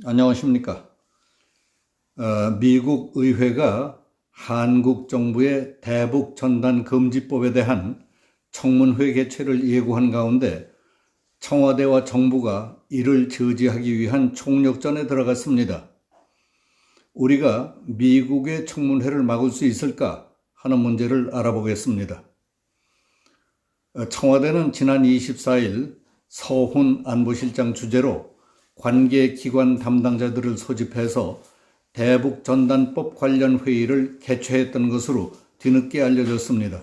안녕하십니까. 미국 의회가 한국 정부의 대북 전단 금지법에 대한 청문회 개최를 예고한 가운데 청와대와 정부가 이를 저지하기 위한 총력전에 들어갔습니다. 우리가 미국의 청문회를 막을 수 있을까 하는 문제를 알아보겠습니다. 청와대는 지난 24일 서훈 안보실장 주재로 관계 기관 담당자들을 소집해서 대북 전단법 관련 회의를 개최했던 것으로 뒤늦게 알려졌습니다.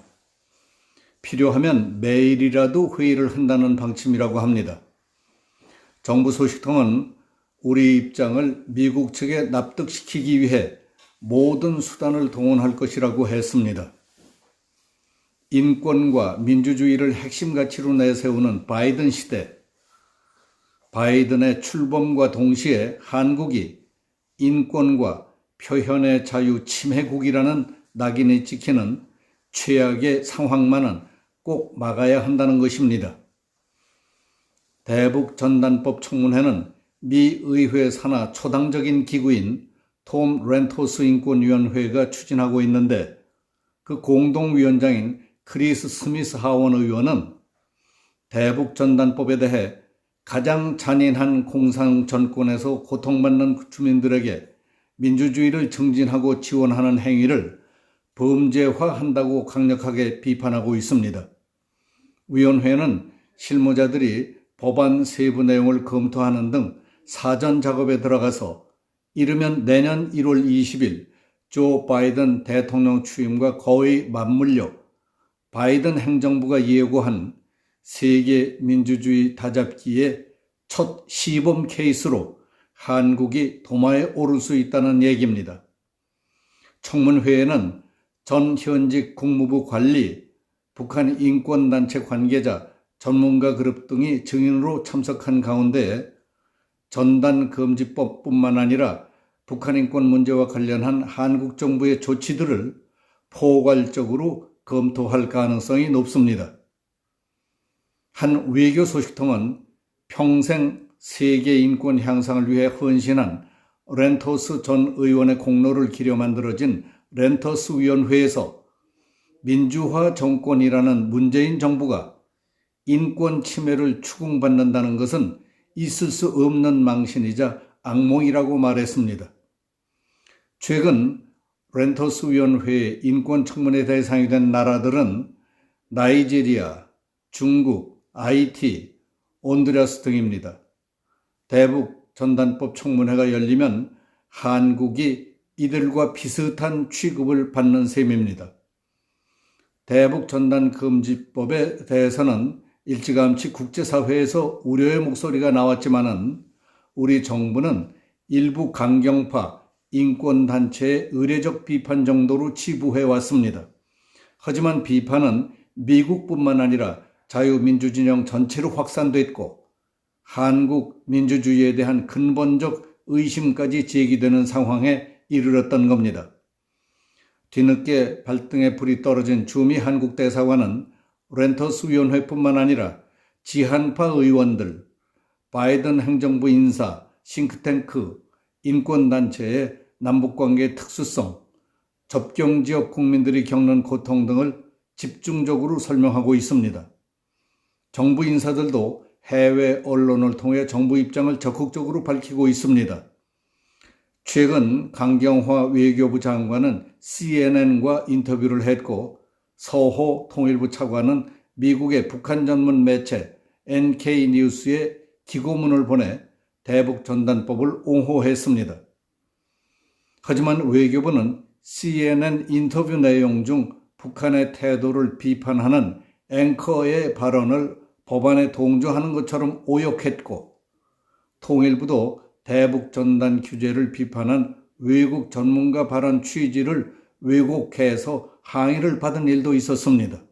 필요하면 매일이라도 회의를 한다는 방침이라고 합니다. 정부 소식통은 우리 입장을 미국 측에 납득시키기 위해 모든 수단을 동원할 것이라고 했습니다. 인권과 민주주의를 핵심 가치로 내세우는 바이든 시대, 바이든의 출범과 동시에 한국이 인권과 표현의 자유 침해국이라는 낙인이 찍히는 최악의 상황만은 꼭 막아야 한다는 것입니다. 대북 전단법 청문회는 미 의회 산하 초당적인 기구인 톰 렌토스 인권위원회가 추진하고 있는데 그 공동위원장인 크리스 스미스 하원 의원은 대북 전단법에 대해 가장 잔인한 공산 정권에서 고통받는 주민들에게 민주주의를 증진하고 지원하는 행위를 범죄화한다고 강력하게 비판하고 있습니다. 위원회는 실무자들이 법안 세부 내용을 검토하는 등 사전 작업에 들어가서 이르면 내년 1월 20일 조 바이든 대통령 취임과 거의 맞물려 바이든 행정부가 예고한 세계 민주주의 다잡기의 첫 시범 케이스로 한국이 도마에 오를 수 있다는 얘기입니다. 청문회에는 전 현직 국무부 관리, 북한 인권단체 관계자, 전문가 그룹 등이 증인으로 참석한 가운데 전단금지법뿐만 아니라 북한 인권 문제와 관련한 한국 정부의 조치들을 포괄적으로 검토할 가능성이 높습니다. 한 외교 소식통은 평생 세계 인권 향상을 위해 헌신한 렌토스 전 의원의 공로를 기려 만들어진 렌토스 위원회에서 민주화 정권이라는 문재인 정부가 인권 침해를 추궁받는다는 것은 있을 수 없는 망신이자 악몽이라고 말했습니다. 최근 렌토스 위원회의 인권 청문회 대상이 된 나라들은 나이지리아, 중국, 하이티, 온두라스 등입니다. 대북 전단법 청문회가 열리면 한국이 이들과 비슷한 취급을 받는 셈입니다. 대북 전단 금지법에 대해서는 일찌감치 국제사회에서 우려의 목소리가 나왔지만은 우리 정부는 일부 강경파 인권단체의 의례적 비판 정도로 치부해 왔습니다. 하지만 비판은 미국뿐만 아니라 자유민주진영 전체로 확산됐고 한국 민주주의에 대한 근본적 의심까지 제기되는 상황에 이르렀던 겁니다. 뒤늦게 발등에 불이 떨어진 주미 한국 대사관은 렌토스 위원회뿐만 아니라 지한파 의원들, 바이든 행정부 인사, 싱크탱크, 인권단체의 남북관계의 특수성, 접경지역 국민들이 겪는 고통 등을 집중적으로 설명하고 있습니다. 정부 인사들도 해외 언론을 통해 정부 입장을 적극적으로 밝히고 있습니다. 최근 강경화 외교부 장관은 CNN과 인터뷰를 했고 서호 통일부 차관은 미국의 북한 전문 매체 NK뉴스에 기고문을 보내 대북 전단법을 옹호했습니다. 하지만 외교부는 CNN 인터뷰 내용 중 북한의 태도를 비판하는 앵커의 발언을 법안에 동조하는 것처럼 오역했고 통일부도 대북 전단 규제를 비판한 외국 전문가 발언 취지를 왜곡해서 항의를 받은 일도 있었습니다.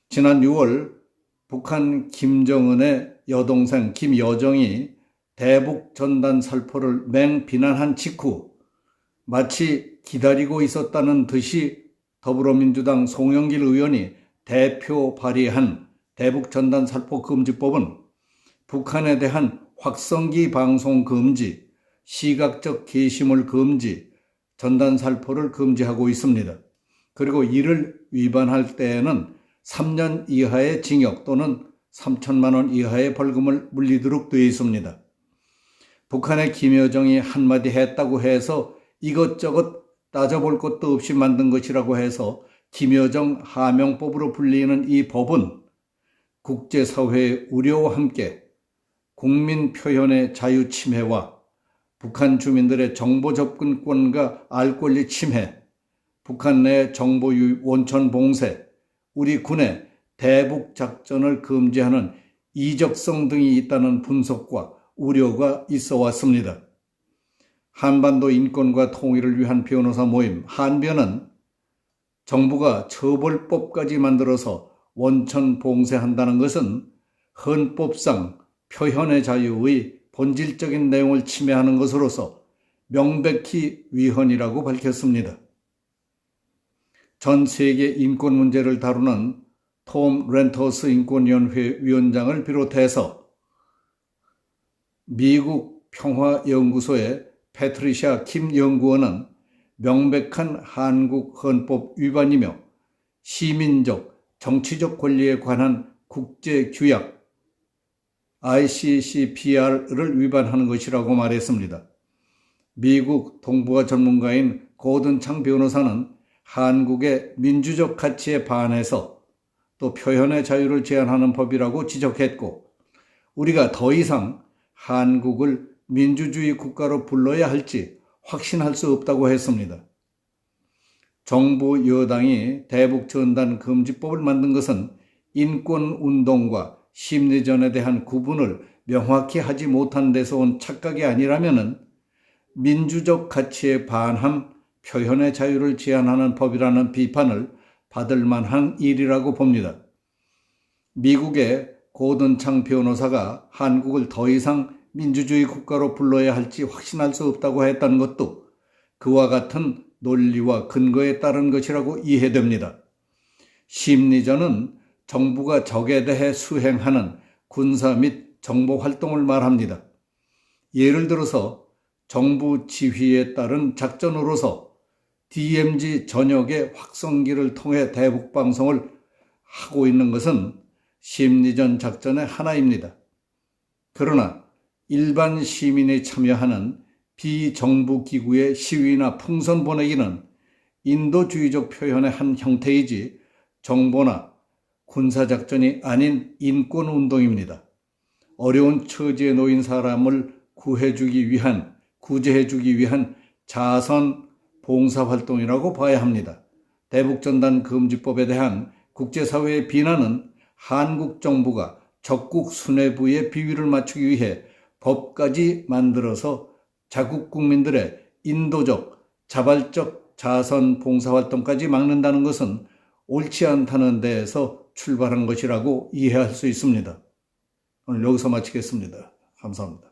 지난 6월 북한 김정은의 여동생 김여정이 대북 전단 살포를 맹비난한 직후 마치 기다리고 있었다는 듯이 더불어민주당 송영길 의원이 대표 발의한 대북 전단 살포 금지법은 북한에 대한 확성기 방송 금지, 시각적 게시물 금지, 전단 살포를 금지하고 있습니다. 그리고 이를 위반할 때에는 3년 이하의 징역 또는 3천만 원 이하의 벌금을 물리도록 되어 있습니다. 북한의 김여정이 한마디 했다고 해서 이것저것 따져볼 것도 없이 만든 것이라고 해서 김여정 하명법으로 불리는 이 법은 국제사회의 우려와 함께 국민 표현의 자유 침해와 북한 주민들의 정보 접근권과 알 권리 침해, 북한 내 정보 원천 봉쇄, 우리 군의 대북 작전을 금지하는 이적성 등이 있다는 분석과 우려가 있어 왔습니다. 한반도 인권과 통일을 위한 변호사 모임 한변은 정부가 처벌법까지 만들어서 원천 봉쇄한다는 것은 헌법상 표현의 자유의 본질적인 내용을 침해하는 것으로서 명백히 위헌이라고 밝혔습니다. 전 세계 인권 문제를 다루는 톰 렌터스 인권위원회 위원장을 비롯해서 미국 평화연구소의 패트리샤 킴 연구원은 명백한 한국 헌법 위반이며 시민적, 정치적 권리에 관한 국제규약 ICCPR을 위반하는 것이라고 말했습니다. 미국 동북아 전문가인 고든 창 변호사는 한국의 민주적 가치에 반해서 또 표현의 자유를 제한하는 법이라고 지적했고, 우리가 더 이상 한국을 민주주의 국가로 불러야 할지 확신할 수 없다고 했습니다. 정부 여당이 대북전단 금지법을 만든 것은 인권운동과 심리전에 대한 구분을 명확히 하지 못한 데서 온 착각이 아니라면 민주적 가치에 반함, 표현의 자유를 제한하는 법이라는 비판을 받을 만한 일이라고 봅니다. 미국의 고든 창 변호사가 한국을 더 이상 민주주의 국가로 불러야 할지 확신할 수 없다고 했다는 것도 그와 같은 논리와 근거에 따른 것이라고 이해됩니다. 심리전은 정부가 적에 대해 수행하는 군사 및 정보 활동을 말합니다. 예를 들어서 정부 지휘에 따른 작전으로서 DMZ 전역의 확성기를 통해 대북 방송을 하고 있는 것은 심리전 작전의 하나입니다. 그러나 일반 시민이 참여하는 비정부 기구의 시위나 풍선 보내기는 인도주의적 표현의 한 형태이지 정보나 군사작전이 아닌 인권운동입니다. 어려운 처지에 놓인 사람을 구제해주기 위한 자선 봉사활동이라고 봐야 합니다. 대북전단 금지법에 대한 국제사회의 비난은 한국 정부가 적국 수뇌부의 비위를 맞추기 위해 법까지 만들어서 자국 국민들의 인도적, 자발적 자선 봉사활동까지 막는다는 것은 옳지 않다는 데에서 출발한 것이라고 이해할 수 있습니다. 오늘 여기서 마치겠습니다. 감사합니다.